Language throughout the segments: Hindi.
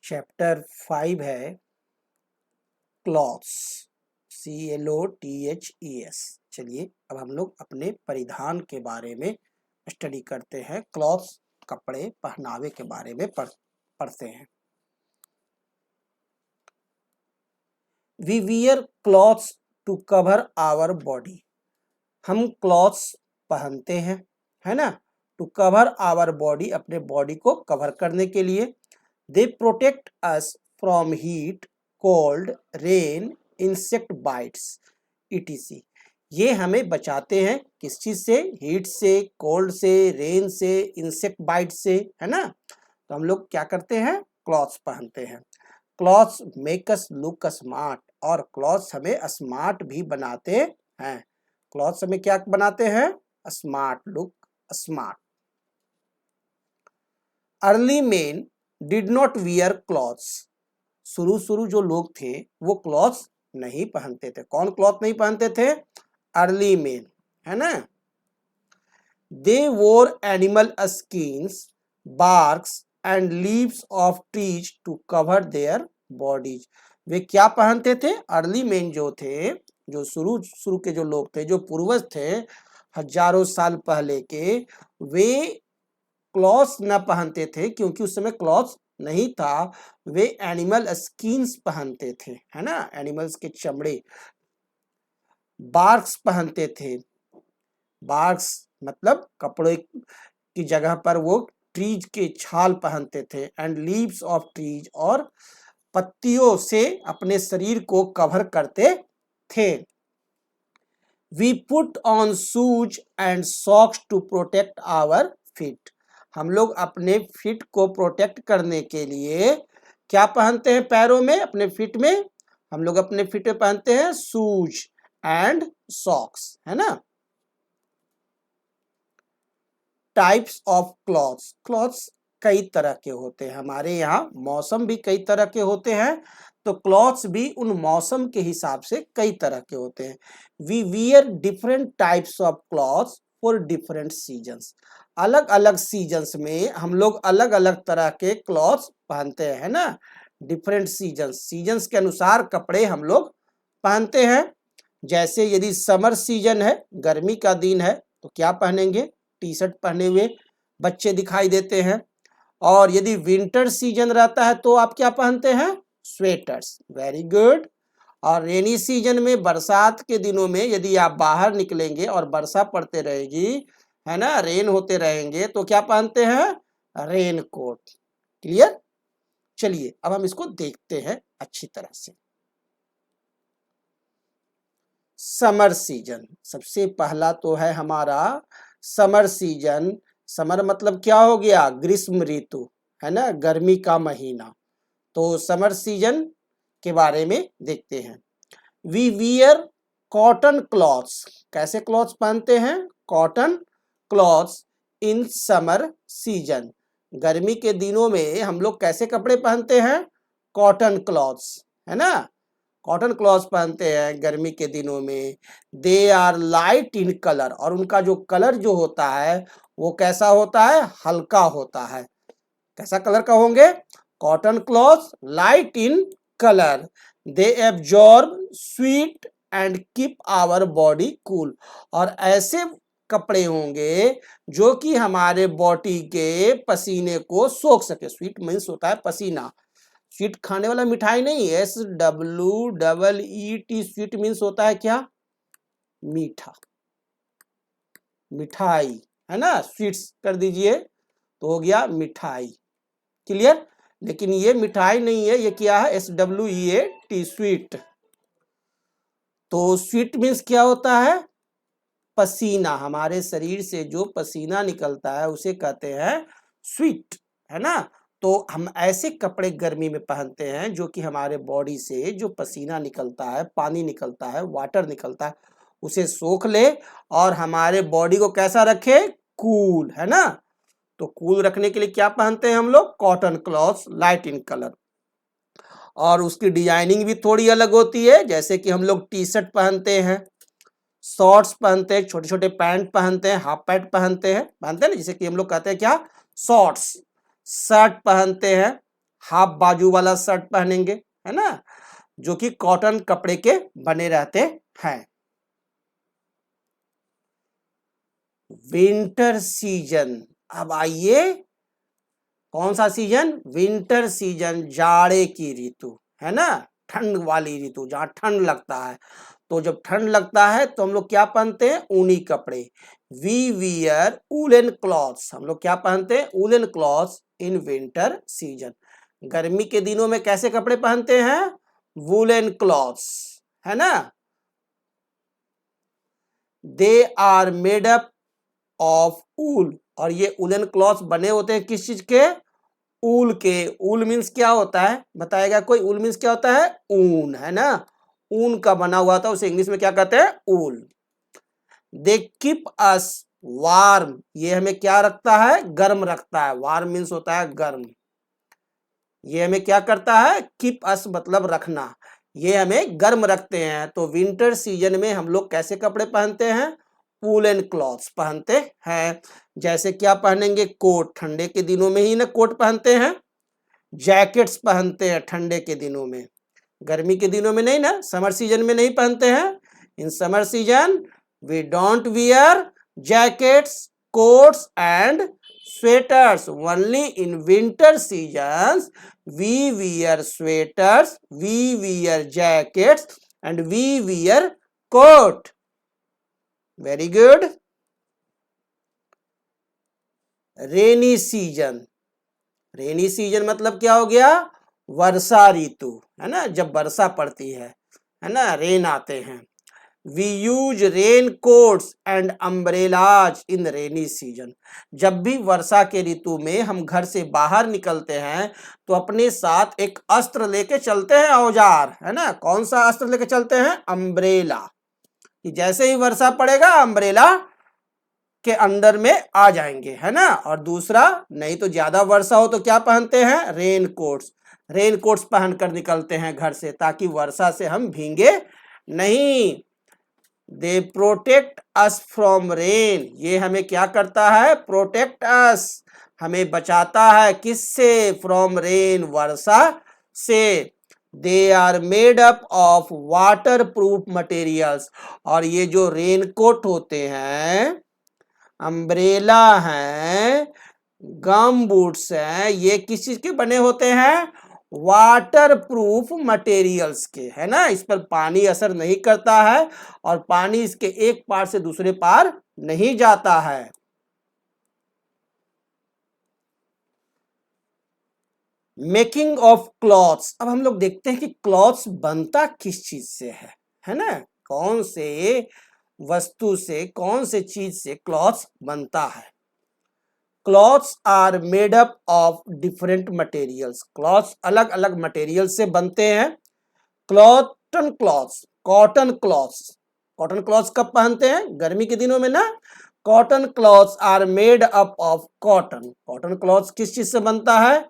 चैप्टर 5 है क्लॉथ्स, CLOTHES। चलिए अब हम लोग अपने परिधान के बारे में स्टडी करते हैं। क्लॉथ्स कपड़े पहनावे के बारे में पढ़ते हैं। We wear clothes to cover our body. हम क्लॉथ्स पहनते हैं, है ना, टू कवर आवर बॉडी, अपने बॉडी को कवर करने के लिए। They protect us from heat, cold, rain, insect bites etc। ये हमें बचाते हैं किस चीज से? हीट से, कोल्ड से, रेन से, इंसेक्ट बाइट से, है ना। तो हम लोग क्या करते हैं? क्लॉथ्स पहनते हैं। Clothes make us look smart, और क्लॉथ्स हमें स्मार्ट भी बनाते हैं। क्लॉथ्स हमें क्या बनाते हैं? Smart, look smart. Early main did not wear clothes. शुरू जो लोग थे वो क्लॉथ्स नहीं पहनते थे। कौन क्लॉथ नहीं पहनते थे? अर्ली मेन, है ना। They wore animal skins, barks and leaves of trees to cover their bodies. वे क्या पहनते थे? अर्ली मेन जो थे, जो शुरू के जो लोग थे, जो पूर्वज थे हजारों साल पहले के, वे क्लॉथ्स न पहनते थे क्योंकि उस समय क्लॉथ्स नहीं था। वे एनिमल स्किन्स पहनते थे, है ना, एनिमल्स के चमड़े। बार्क्स पहनते थे। बार्क्स मतलब कपड़े की जगह पर वो ट्रीज के छाल पहनते थे। एंड लीव्स ऑफ ट्रीज, और पत्तियों से अपने शरीर को कवर करते थे। We put on shoes and socks to protect our feet. हम लोग अपने फीट को प्रोटेक्ट करने के लिए क्या पहनते हैं? पैरों में, अपने फीट में हम लोग अपने फीट में पहनते हैं शूज एंड सॉक्स, है ना। Types of clothes. क्लॉथ्स कई तरह के होते हैं। हमारे यहाँ मौसम भी कई तरह के होते हैं, तो क्लॉथ्स भी उन मौसम के हिसाब से कई तरह के होते हैं। We wear different types of clothes for different seasons. अलग अलग सीजन्स में हम लोग अलग अलग तरह के क्लॉथ्स पहनते हैं, है ना। डिफरेंट सीजन्स के अनुसार कपड़े हम लोग पहनते हैं। जैसे यदि समर सीजन है, गर्मी का दिन है, तो क्या पहनेंगे? टी शर्ट पहने हुए बच्चे दिखाई देते हैं। और यदि विंटर सीजन रहता है तो आप क्या पहनते हैं? स्वेटर्स। Very good. और रेनी सीजन में, बरसात के दिनों में यदि आप बाहर निकलेंगे और वर्षा पड़ते रहेगी, है ना, रेन होते रहेंगे, तो क्या पहनते हैं? Rain coat. क्लियर? चलिए अब हम इसको देखते हैं अच्छी तरह से। समर सीजन सबसे पहला तो है हमारा समर सीजन। समर मतलब क्या हो गया? ग्रीष्म ऋतु, है ना, गर्मी का महीना। तो समर सीजन के बारे में देखते हैं। We wear cotton clothes. कैसे क्लॉथ्स पहनते हैं? Cotton clothes in summer season. गर्मी के दिनों में हम लोग कैसे कपड़े पहनते हैं? कॉटन क्लॉथ्स, है ना। कॉटन क्लॉथ्स पहनते हैं गर्मी के दिनों में। They are light in colour, और उनका जो कलर जो होता है वो कैसा होता है? हल्का होता है। कैसा कलर का होंगे? Cotton clothes light in colour. They absorb sweat and keep our body cool. और ऐसे कपड़े होंगे जो कि हमारे बॉडी के पसीने को सोख सके। स्वीट मीन्स होता है पसीना। स्वीट खाने वाला मिठाई नहीं, SWEET। स्वीट मीन्स होता है क्या? मीठा, मिठाई, है ना। स्वीट्स कर दीजिए तो हो गया मिठाई। क्लियर? लेकिन ये मिठाई नहीं है, ये क्या है? SWEET, sweet. तो स्वीट मीन्स क्या होता है? पसीना। हमारे शरीर से जो पसीना निकलता है उसे कहते हैं स्वीट, है ना। तो हम ऐसे कपड़े गर्मी में पहनते हैं जो कि हमारे बॉडी से जो पसीना निकलता है, पानी निकलता है, वाटर निकलता है, उसे सोख ले और हमारे बॉडी को कैसा रखे? कूल, है ना। तो कूल रखने के लिए क्या पहनते हैं हम लोग? Cotton clothes light in colour. और उसकी डिजाइनिंग भी थोड़ी अलग होती है। जैसे कि हम लोग टी शर्ट पहनते हैं, शॉर्ट्स पहनते हैं, छोटे छोटे पैंट पहनते हैं, हाफ पैंट पहनते हैं ना, जिसे कि हम लोग कहते हैं क्या? शॉर्ट्स। शर्ट पहनते हैं, हाफ बाजू वाला शर्ट पहनेंगे, है ना, जो कि कॉटन कपड़े के बने रहते हैं। विंटर सीजन, अब आइए कौन सा सीजन, विंटर सीजन, जाड़े की ऋतु, है ना, ठंड वाली ऋतु, जहां ठंड लगता है। तो जब ठंड लगता है तो हम लोग क्या पहनते हैं, ऊनी कपड़े। वी वियर वूलन क्लॉथ्स, हम लोग क्या पहनते हैं, woollen clothes in winter season. गर्मी के दिनों में कैसे कपड़े पहनते हैं, वूलन क्लॉथ्स, है ना। They are made up of wool, और ये वूलन क्लॉथ्स बने होते हैं किस चीज के, ऊल के। ऊल मीन्स क्या होता है, बताएगा कोई, ऊल मीन्स क्या होता है, ऊन, है ना, ऊन का बना हुआ था, उसे इंग्लिश में क्या कहते हैं, ऊल। दे कीप अस वार्म, ये हमें क्या रखता है, गर्म रखता है। वार्म मीन्स होता है गर्म। ये हमें क्या करता है, कीप अस मतलब रखना, ये हमें गर्म रखते हैं। तो विंटर सीजन में हम लोग कैसे कपड़े पहनते हैं, वूलन क्लॉथ्स पहनते हैं। जैसे क्या पहनेंगे, कोट, ठंडे के दिनों में ही ना कोट पहनते हैं। जैकेट्स पहनते हैं ठंडे के दिनों में, गर्मी के दिनों में नहीं ना, समर सीजन में नहीं पहनते हैं। In summer season we don't wear jackets, coats and sweaters. Only in winter seasons we wear sweaters, we wear jackets and we wear coat. Very good. Rainy season, rainy season मतलब क्या हो गया, वर्षा ऋतु, है ना, जब वर्षा पड़ती है ना, रेन आते हैं। We use rain coats and umbrellas in rainy season. जब भी वर्षा के ऋतु में हम घर से बाहर निकलते हैं तो अपने साथ एक अस्त्र लेके चलते हैं, औजार, है ना। कौन सा अस्त्र लेके चलते हैं, अम्ब्रेला, कि जैसे ही वर्षा पड़ेगा अम्ब्रेला के अंदर में आ जाएंगे, है ना। और दूसरा, नहीं तो ज्यादा वर्षा हो तो क्या पहनते हैं, रेन कोट्स। रेन कोट्स पहनकर निकलते हैं घर से, ताकि वर्षा से हम भींगे नहीं। दे प्रोटेक्ट अस फ्रॉम रेन, ये हमें क्या करता है, प्रोटेक्ट अस, हमें बचाता है, किससे, फ्रॉम रेन, वर्षा से। They are made up of water proof materials, और ये जो रेन कोट होते हैं, अम्ब्रेला है, गम बूट्स हैं, ये किस चीज के बने होते हैं, वाटर प्रूफ मटेरियल्स के, है ना। इस पर पानी असर नहीं करता है और पानी इसके एक पार से दूसरे पार नहीं जाता है। मेकिंग ऑफ क्लॉथ्स, अब हम लोग देखते हैं कि क्लॉथ्स बनता किस चीज से है ना, कौन से वस्तु से, कौन से चीज से क्लॉथ्स बनता है। Clothes are made up of different materials, clothes अलग अलग मटेरियल से बनते हैं। Cotton clothes, cotton clothes, cotton clothes कब पहनते हैं, गर्मी के दिनों में ना। Cotton clothes are made up of cotton, cotton clothes किस चीज से बनता है,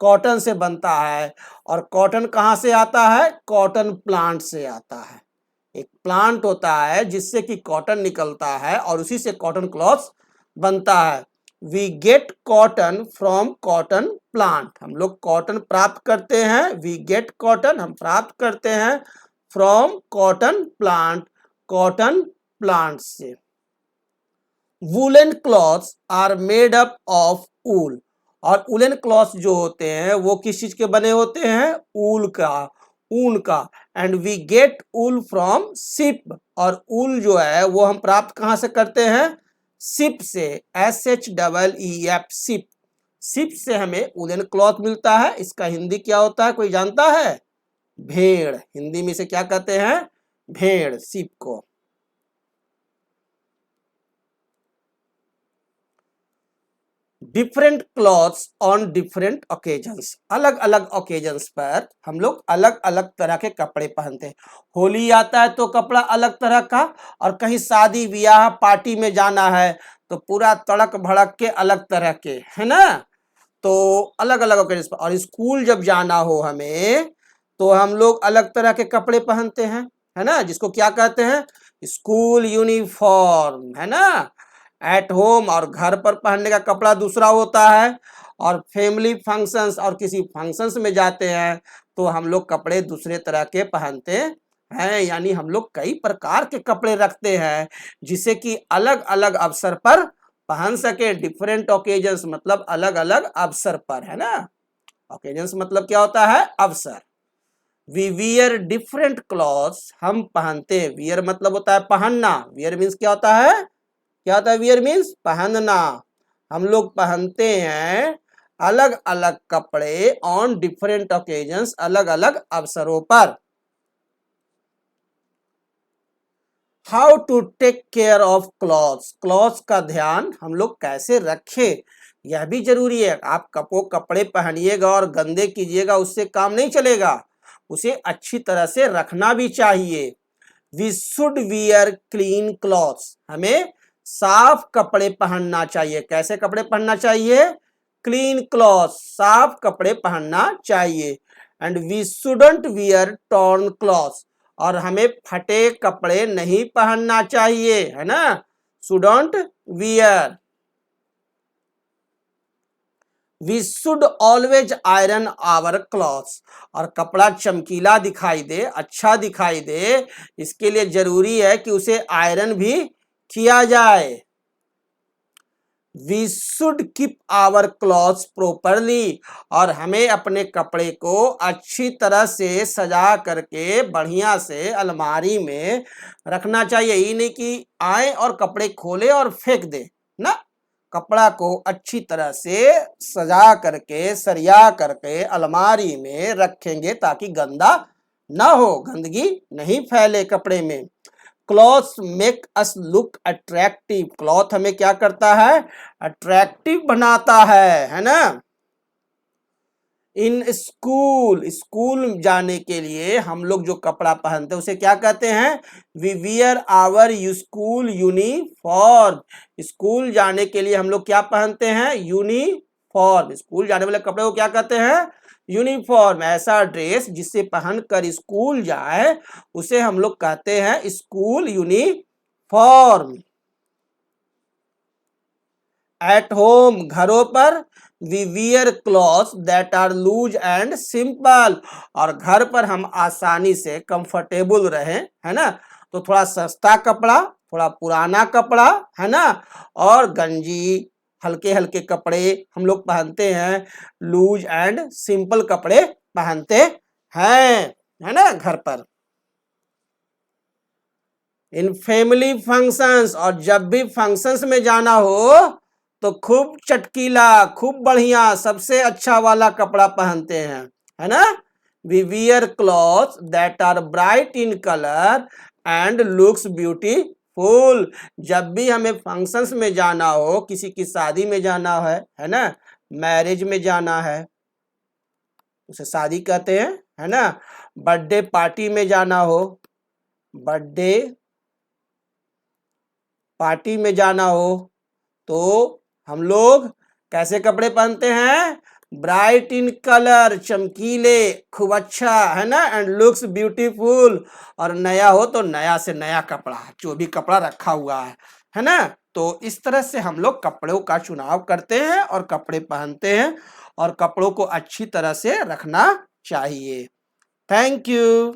कॉटन से बनता है। और कॉटन कहाँ से आता है, कॉटन प्लांट से आता है। एक प्लांट होता है जिससे कि कॉटन निकलता है और उसी से कॉटन क्लॉथ्स बनता है। We get cotton from cotton plant, हम लोग कॉटन प्राप्त करते हैं। वी गेट कॉटन, हम प्राप्त करते हैं from cotton plant, cotton plant से। Woollen clothes are made up of wool, और वूलन क्लॉथ्स जो होते हैं वो किस चीज के बने होते हैं, ऊल का, ऊन का। And we get wool from sheep, और ऊल जो है वो हम प्राप्त कहां से करते हैं, शिप से, SHEEF, शिप। शिप से हमें वूलन क्लॉथ मिलता है। इसका हिंदी क्या होता है, कोई जानता है, भेड़, हिंदी में से क्या कहते हैं, भेड़, शिप को। Different clothes on different occasions, अलग अलग ओकेजन्स पर हम लोग अलग अलग तरह के कपड़े पहनते हैं। होली आता है तो कपड़ा अलग तरह का, और कहीं शादी ब्याह पार्टी में जाना है तो पूरा तड़क भड़क के अलग तरह के, है ना। तो अलग अलग ओकेजन्स पर, और स्कूल जब जाना हो हमें तो हम लोग अलग तरह के कपड़े पहनते हैं, है ना, जिसको क्या कहते हैं, स्कूल यूनिफॉर्म, है ना। एट होम और घर पर पहनने का कपड़ा दूसरा होता है, और फैमिली फंक्शंस और किसी फंक्शंस में जाते हैं तो हम लोग कपड़े दूसरे तरह के पहनते हैं। यानी हम लोग कई प्रकार के कपड़े रखते हैं जिसे कि अलग अलग अवसर पर पहन सके। डिफरेंट ओकेजन्स मतलब अलग अलग अवसर पर, है ना। ओकेजन्स मतलब क्या होता है, अवसर। वी वियर डिफरेंट क्लॉथ्स, हम पहनते हैं। वियर मतलब होता है पहनना। वियर मीन्स क्या होता है, क्या होता है वियर मीन्स, पहनना। हम लोग पहनते हैं अलग अलग कपड़े ऑन डिफरेंट ओकेजन्स, अलग अलग अवसरों पर। How to take care of clothes, clothes का ध्यान हम लोग कैसे रखें, यह भी जरूरी है। आप कपड़े पहनिएगा और गंदे कीजिएगा उससे काम नहीं चलेगा, उसे अच्छी तरह से रखना भी चाहिए। We should wear clean clothes, हमें साफ कपड़े पहनना चाहिए। कैसे कपड़े पहनना चाहिए, क्लीन क्लॉथ्स, साफ कपड़े पहनना चाहिए। And we shouldn't wear torn clothes, और हमें फटे कपड़े नहीं पहनना चाहिए, है ना। Shouldn't wear. We should always iron our clothes, और कपड़ा चमकीला दिखाई दे, अच्छा दिखाई दे, इसके लिए जरूरी है कि उसे आयरन भी किया जाए। We should keep our clothes properly, और हमें अपने कपड़े को अच्छी तरह से सजा करके बढ़िया से अलमारी में रखना चाहिए। ये नहीं कि आए और कपड़े खोले और फेंक दे ना। कपड़ा को अच्छी तरह से सजा करके सरिया करके अलमारी में रखेंगे ताकि गंदा ना हो, गंदगी नहीं फैले कपड़े में। Clothes make us look attractive, cloth हमें क्या करता है, अट्रैक्टिव बनाता है ना। इन स्कूल, स्कूल जाने के लिए हम लोग जो कपड़ा पहनते हैं उसे क्या कहते हैं, we wear our school uniform. School जाने के लिए हम लोग क्या पहनते हैं, यूनिफॉर्म। स्कूल जाने वाले कपड़े को क्या कहते हैं, यूनिफॉर्म। ऐसा ड्रेस जिसे पहनकर स्कूल जाए उसे हम लोग कहते हैं स्कूल यूनिफॉर्म। एट होम, घरों पर, we wear clothes that are loose and simple, और घर पर हम आसानी से कंफर्टेबल रहें, है ना, तो थोड़ा सस्ता कपड़ा, थोड़ा पुराना कपड़ा, है ना, और गंजी हल्के हल्के कपड़े हम लोग पहनते हैं, लूज एंड सिंपल कपड़े पहनते हैं, है ना, घर पर। इन फैमिली फंक्शंस, और जब भी फंक्शंस में जाना हो तो खूब चटकीला, खूब बढ़िया, सबसे अच्छा वाला कपड़ा पहनते हैं, है ना। We wear clothes that are bright in colour and looks beautiful. जब भी हमें फंक्शंस में जाना हो, किसी की शादी में जाना है ना, मैरिज में जाना है उसे शादी कहते हैं, है ना। बर्थडे पार्टी में जाना हो, बर्थडे पार्टी में जाना हो तो हम लोग कैसे कपड़े पहनते हैं, ब्राइट इन कलर, चमकीले, खूब अच्छा, है ना, एंड लुक्स ब्यूटीफुल, और नया हो तो नया से नया कपड़ा, जो भी कपड़ा रखा हुआ है ना। तो इस तरह से हम लोग कपड़ों का चुनाव करते हैं और कपड़े पहनते हैं, और कपड़ों को अच्छी तरह से रखना चाहिए। Thank you.